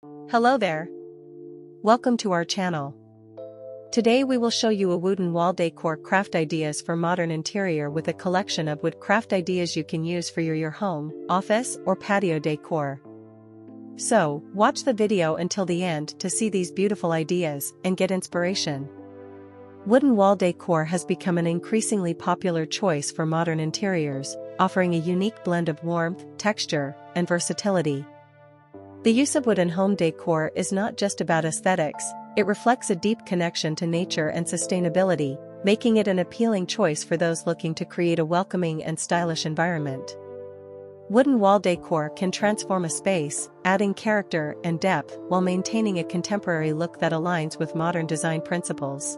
Hello there. Welcome to our channel. Today we will show you a wooden wall decor craft ideas for modern interior with a collection of wood craft ideas you can use for your home, office, or patio decor. So, watch the video until the end to see these beautiful ideas and get inspiration. Wooden wall decor has become an increasingly popular choice for modern interiors, offering a unique blend of warmth, texture, and versatility. The use of wood in home decor is not just about aesthetics, it reflects a deep connection to nature and sustainability, making it an appealing choice for those looking to create a welcoming and stylish environment. Wooden wall decor can transform a space, adding character and depth while maintaining a contemporary look that aligns with modern design principles.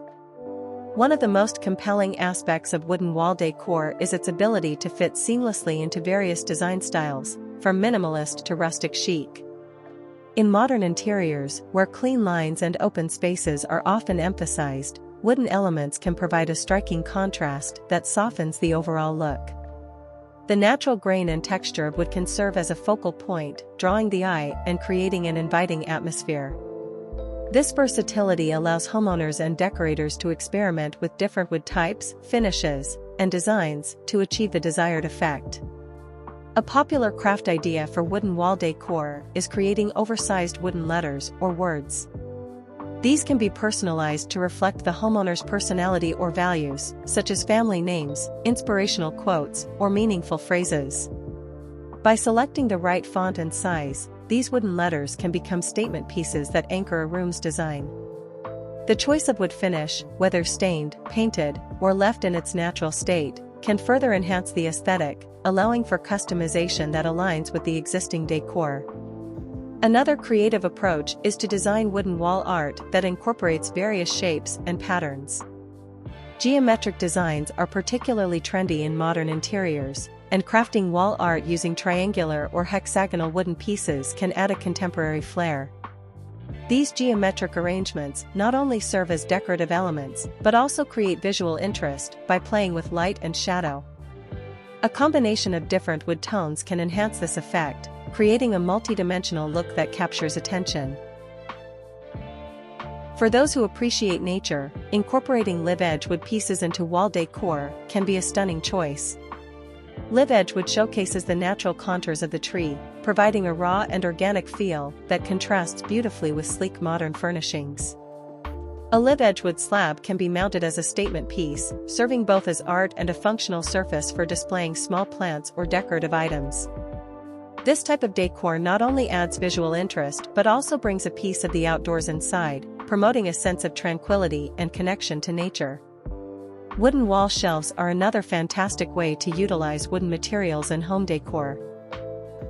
One of the most compelling aspects of wooden wall decor is its ability to fit seamlessly into various design styles, from minimalist to rustic chic. In modern interiors, where clean lines and open spaces are often emphasized, wooden elements can provide a striking contrast that softens the overall look. The natural grain and texture of wood can serve as a focal point, drawing the eye and creating an inviting atmosphere. This versatility allows homeowners and decorators to experiment with different wood types, finishes, and designs to achieve the desired effect. A popular craft idea for wooden wall decor is creating oversized wooden letters or words. These can be personalized to reflect the homeowner's personality or values, such as family names, inspirational quotes, or meaningful phrases. By selecting the right font and size, these wooden letters can become statement pieces that anchor a room's design. The choice of wood finish, whether stained, painted, or left in its natural state, can further enhance the aesthetic, allowing for customization that aligns with the existing decor. Another creative approach is to design wooden wall art that incorporates various shapes and patterns. Geometric designs are particularly trendy in modern interiors, and crafting wall art using triangular or hexagonal wooden pieces can add a contemporary flair. These geometric arrangements not only serve as decorative elements but also create visual interest by playing with light and shadow. A combination of different wood tones can enhance this effect, creating a multi-dimensional look that captures attention. For those who appreciate nature, incorporating live-edge wood pieces into wall decor can be a stunning choice. Live-edge wood showcases the natural contours of the tree, providing a raw and organic feel that contrasts beautifully with sleek modern furnishings. A live-edge wood slab can be mounted as a statement piece, serving both as art and a functional surface for displaying small plants or decorative items. This type of decor not only adds visual interest but also brings a piece of the outdoors inside, promoting a sense of tranquility and connection to nature. Wooden wall shelves are another fantastic way to utilize wooden materials in home decor.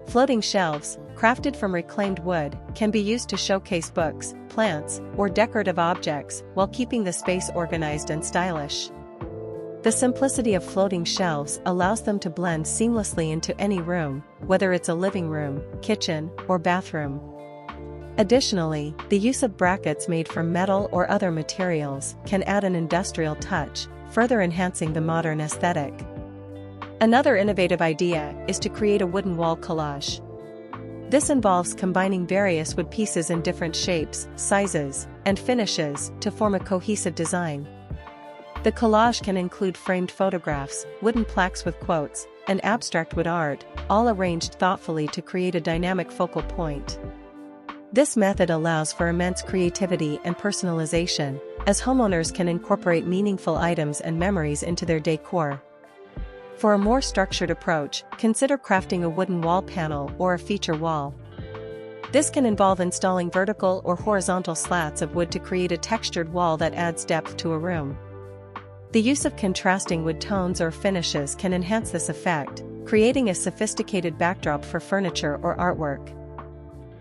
Floating shelves, crafted from reclaimed wood, can be used to showcase books, plants, or decorative objects while keeping the space organized and stylish. The simplicity of floating shelves allows them to blend seamlessly into any room, whether it's a living room, kitchen, or bathroom. Additionally, the use of brackets made from metal or other materials can add an industrial touch, further enhancing the modern aesthetic. Another innovative idea is to create a wooden wall collage. This involves combining various wood pieces in different shapes, sizes, and finishes to form a cohesive design. The collage can include framed photographs, wooden plaques with quotes, and abstract wood art, all arranged thoughtfully to create a dynamic focal point. This method allows for immense creativity and personalization, as homeowners can incorporate meaningful items and memories into their decor. For a more structured approach, consider crafting a wooden wall panel or a feature wall. This can involve installing vertical or horizontal slats of wood to create a textured wall that adds depth to a room. The use of contrasting wood tones or finishes can enhance this effect, creating a sophisticated backdrop for furniture or artwork.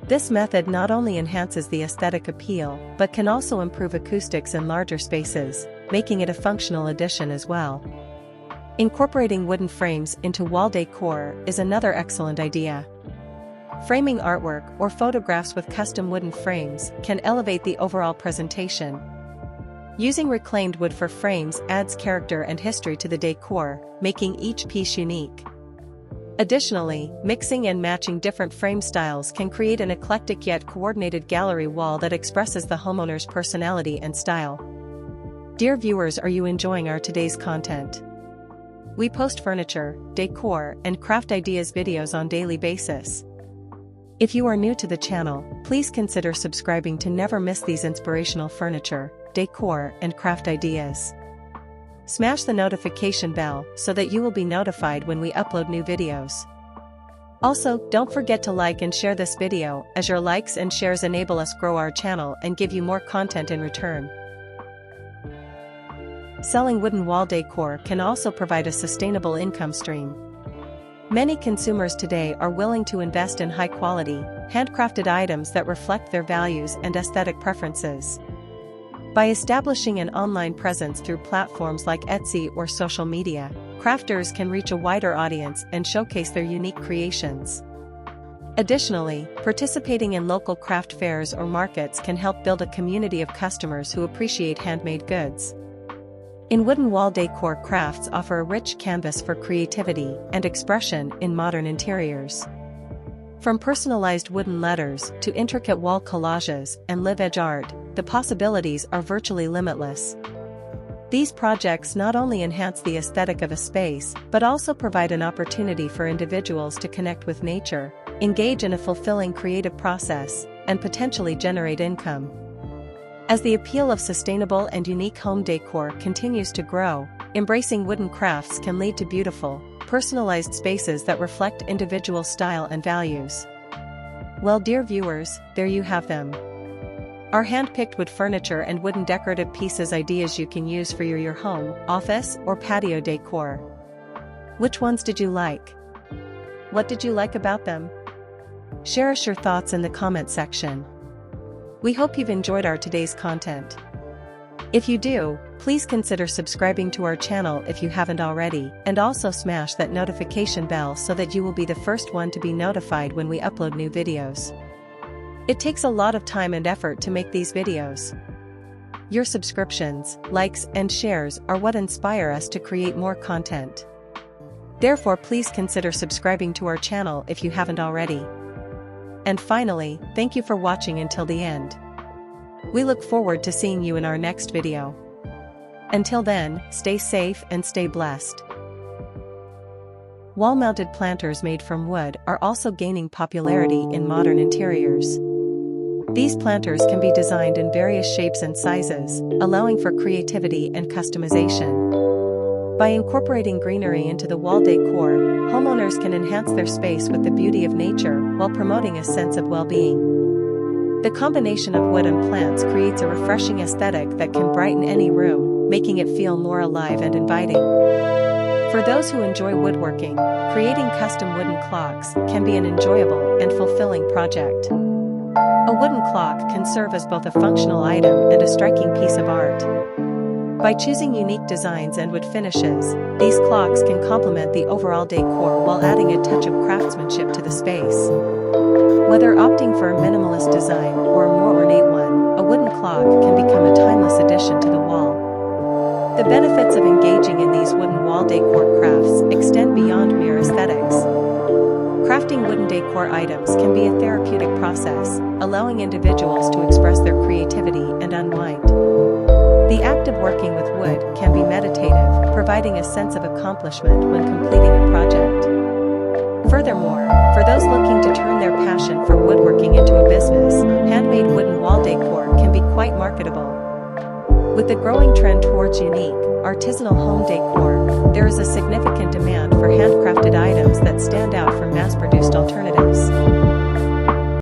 This method not only enhances the aesthetic appeal but can also improve acoustics in larger spaces, making it a functional addition as well. Incorporating wooden frames into wall decor is another excellent idea. Framing artwork or photographs with custom wooden frames can elevate the overall presentation. Using reclaimed wood for frames adds character and history to the decor, making each piece unique. Additionally, mixing and matching different frame styles can create an eclectic yet coordinated gallery wall that expresses the homeowner's personality and style. Dear viewers, are you enjoying our today's content? We post furniture, decor, and craft ideas videos on daily basis. If you are new to the channel, please consider subscribing to never miss these inspirational furniture, decor, and craft ideas. Smash the notification bell so that you will be notified when we upload new videos. Also, don't forget to like and share this video, as your likes and shares enable us grow our channel and give you more content in return. Selling wooden wall decor can also provide a sustainable income stream. Many consumers today are willing to invest in high-quality, handcrafted items that reflect their values and aesthetic preferences. By establishing an online presence through platforms like Etsy or social media, crafters can reach a wider audience and showcase their unique creations. Additionally, participating in local craft fairs or markets can help build a community of customers who appreciate handmade goods. In wooden wall decor, crafts offer a rich canvas for creativity and expression in modern interiors. From personalized wooden letters to intricate wall collages and live-edge art, the possibilities are virtually limitless. These projects not only enhance the aesthetic of a space, but also provide an opportunity for individuals to connect with nature, engage in a fulfilling creative process, and potentially generate income. As the appeal of sustainable and unique home decor continues to grow, embracing wooden crafts can lead to beautiful, personalized spaces that reflect individual style and values. Well, dear viewers, there you have them. Our hand-picked wood furniture and wooden decorative pieces ideas you can use for your home, office, or patio decor. Which ones did you like? What did you like about them? Share us your thoughts in the comment section. We hope you've enjoyed our today's content. If you do, please consider subscribing to our channel if you haven't already, and also smash that notification bell so that you will be the first one to be notified when we upload new videos. It takes a lot of time and effort to make these videos. Your subscriptions, likes, and shares are what inspire us to create more content. Therefore, please consider subscribing to our channel if you haven't already. And finally, thank you for watching until the end. We look forward to seeing you in our next video. Until then, stay safe and stay blessed. Wall-mounted planters made from wood are also gaining popularity in modern interiors. These planters can be designed in various shapes and sizes, allowing for creativity and customization. By incorporating greenery into the wall decor, homeowners can enhance their space with the beauty of nature while promoting a sense of well-being. The combination of wood and plants creates a refreshing aesthetic that can brighten any room, making it feel more alive and inviting. For those who enjoy woodworking, creating custom wooden clocks can be an enjoyable and fulfilling project. A wooden clock can serve as both a functional item and a striking piece of art. By choosing unique designs and wood finishes, these clocks can complement the overall decor while adding a touch of craftsmanship to the space. Whether opting for a minimalist design or a more ornate one, a wooden clock can become a timeless addition to the wall. The benefits of engaging in these wooden wall decor crafts extend beyond mere aesthetics. Crafting wooden decor items can be a therapeutic process, allowing individuals to express their creativity and unwind. The act of working with wood can be meditative, providing a sense of accomplishment when completing a project. Furthermore, for those looking to turn their passion for woodworking into a business, handmade wooden wall decor can be quite marketable. With the growing trend towards unique, artisanal home decor, there is a significant demand for handcrafted items that stand out from mass-produced